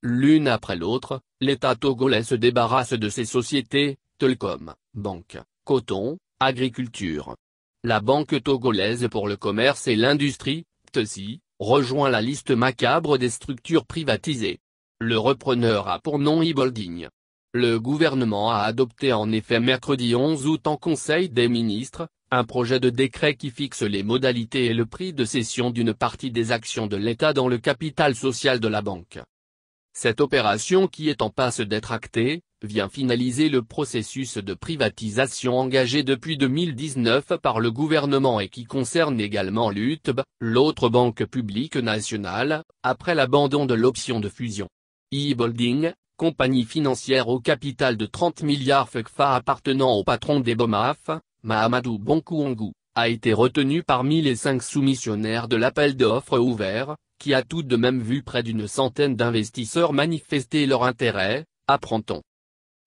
L'une après l'autre, l'État togolais se débarrasse de ses sociétés, télécom, banque, coton, agriculture. La Banque togolaise pour le commerce et l'industrie, TECI, rejoint la liste macabre des structures privatisées. Le repreneur a pour nom e-Holding. Le gouvernement a adopté en effet mercredi 11 août en Conseil des ministres, un projet de décret qui fixe les modalités et le prix de cession d'une partie des actions de l'État dans le capital social de la banque. Cette opération qui est en passe d'être actée, vient finaliser le processus de privatisation engagé depuis 2019 par le gouvernement et qui concerne également l'UTB, l'autre banque publique nationale, après l'abandon de l'option de fusion. e-Holding, compagnie financière au capital de 30 milliards FCFA appartenant au patron des BOMAF, Mahamadou Bonkoungou, a été retenu parmi les 5 soumissionnaires de l'appel d'offres ouvert, qui a tout de même vu près d'une centaine d'investisseurs manifester leur intérêt, apprend-on.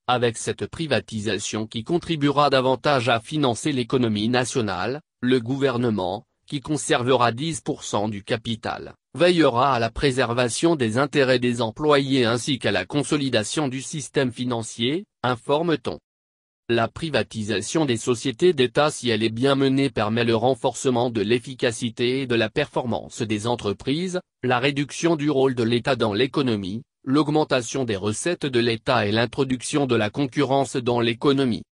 Avec cette privatisation qui contribuera davantage à financer l'économie nationale, le gouvernement, qui conservera 10% du capital, veillera à la préservation des intérêts des employés ainsi qu'à la consolidation du système financier, informe-t-on. La privatisation des sociétés d'État si elle est bien menée permet le renforcement de l'efficacité et de la performance des entreprises, la réduction du rôle de l'État dans l'économie, l'augmentation des recettes de l'État et l'introduction de la concurrence dans l'économie.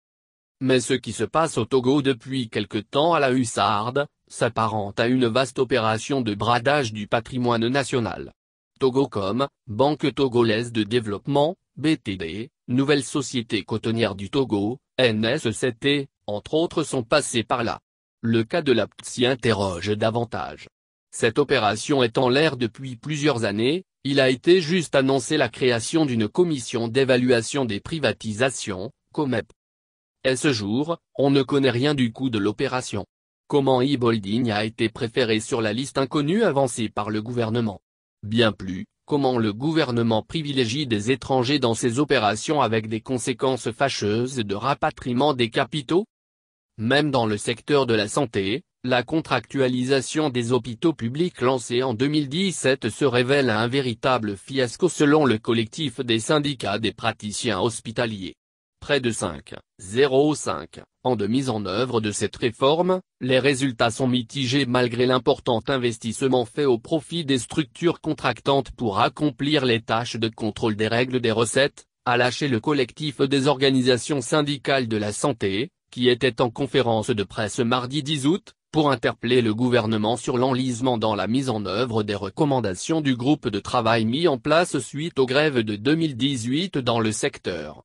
Mais ce qui se passe au Togo depuis quelque temps à la hussarde, s'apparente à une vaste opération de bradage du patrimoine national. Togocom, Banque togolaise de développement, BTD, nouvelle société cotonnière du Togo, NSCT, entre autres sont passés par là. Le cas de la PTSI interroge davantage. Cette opération est en l'air depuis plusieurs années, il a été juste annoncé la création d'une commission d'évaluation des privatisations, COMEP. Et ce jour, on ne connaît rien du coût de l'opération. Comment e-Holding a été préféré sur la liste inconnue avancée par le gouvernement. Bien plus, comment le gouvernement privilégie des étrangers dans ses opérations avec des conséquences fâcheuses de rapatriement des capitaux. Même dans le secteur de la santé, la contractualisation des hôpitaux publics lancée en 2017 se révèle un véritable fiasco selon le collectif des syndicats des praticiens hospitaliers. Près de 5,05 ans de mise en œuvre de cette réforme, les résultats sont mitigés malgré l'important investissement fait au profit des structures contractantes pour accomplir les tâches de contrôle des règles des recettes, a lâché le collectif des organisations syndicales de la santé, qui était en conférence de presse mardi 10 août, pour interpeller le gouvernement sur l'enlisement dans la mise en œuvre des recommandations du groupe de travail mis en place suite aux grèves de 2018 dans le secteur.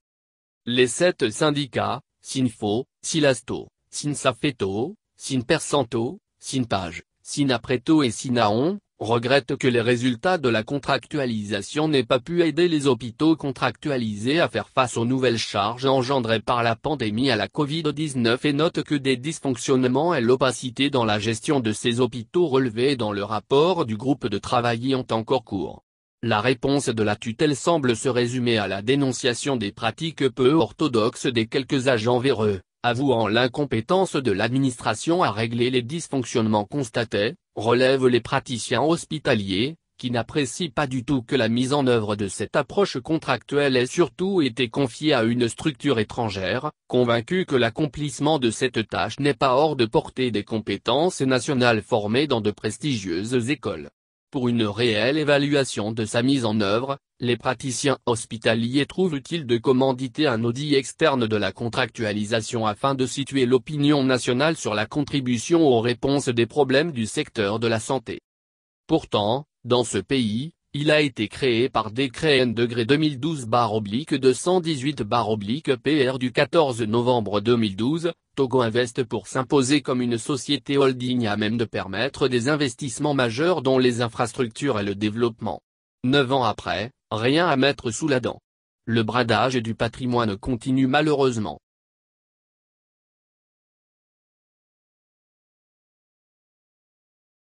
Les 7 syndicats, Sinfo, Silasto, Sinsafeto, Sinpersanto, Sinpage, Sinapreto et Sinaon, regrettent que les résultats de la contractualisation n'aient pas pu aider les hôpitaux contractualisés à faire face aux nouvelles charges engendrées par la pandémie à la Covid-19 et notent que des dysfonctionnements et l'opacité dans la gestion de ces hôpitaux relevés dans le rapport du groupe de travail ont encore cours. La réponse de la tutelle semble se résumer à la dénonciation des pratiques peu orthodoxes des quelques agents véreux, avouant l'incompétence de l'administration à régler les dysfonctionnements constatés, relèvent les praticiens hospitaliers, qui n'apprécient pas du tout que la mise en œuvre de cette approche contractuelle ait surtout été confiée à une structure étrangère, convaincus que l'accomplissement de cette tâche n'est pas hors de portée des compétences nationales formées dans de prestigieuses écoles. Pour une réelle évaluation de sa mise en œuvre, les praticiens hospitaliers trouvent utile de commanditer un audit externe de la contractualisation afin de situer l'opinion nationale sur la contribution aux réponses des problèmes du secteur de la santé. Pourtant, dans ce pays, il a été créé par décret N-218/218/PR du 14 novembre 2012, Togo Invest pour s'imposer comme une société holding à même de permettre des investissements majeurs dont les infrastructures et le développement. 9 ans après, rien à mettre sous la dent. Le bradage du patrimoine continue malheureusement.